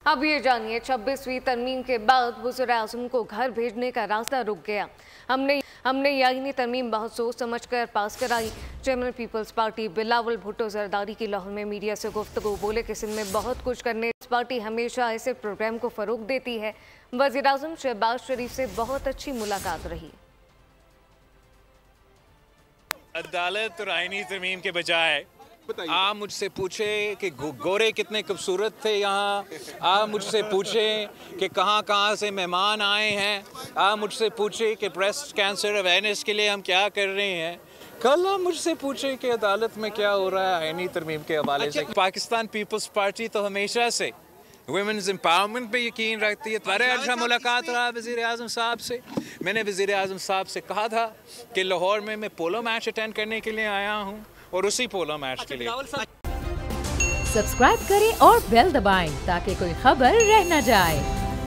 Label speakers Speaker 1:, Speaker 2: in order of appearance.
Speaker 1: अब ये जानिए 26वीं तरमीम के बाद वज़ीर-ए-आज़म को घर भेजने का रास्ता रुक गया। हमने यानी तरमीम बहुत सोच समझ कर पास कराई। चेयरमैन पीपल्स पार्टी बिलावल भुट्टो जरदारी की लाहौर में मीडिया से गुफ्तगू बोले कि सिंध में बहुत कुछ करने इस पार्टी हमेशा ऐसे प्रोग्राम को फ़रोग देती है। वज़ीर-ए-आज़म शहबाज शरीफ से बहुत अच्छी मुलाकात रही।
Speaker 2: अदालत और आईनी तरमीम के बजाय आप मुझसे पूछे कि गोरे कितने खूबसूरत थे यहाँ, आप मुझसे पूछे कि कहाँ से मेहमान आए हैं, आप मुझसे पूछे कि ब्रेस्ट कैंसर अवेयरनेस के लिए हम क्या कर रहे हैं, कल आप मुझसे पूछे कि अदालत में क्या हो रहा है आईनी तरमीम के हवाले से। पाकिस्तान पीपल्स पार्टी तो हमेशा से वुमेन्स एम्पावरमेंट पे यकीन रखती है। बड़ा अच्छा मुलाकात रहा वज़ीर-ए-आज़म साहब से। मैंने वज़ीर-ए-आज़म साहब से कहा था कि लाहौर में मैं पोलो मैच अटेंड करने के लिए आया हूँ और उसी पोलो मैच के लिए।
Speaker 3: सब्सक्राइब करें और बेल दबाएं ताकि कोई खबर रह न जाए।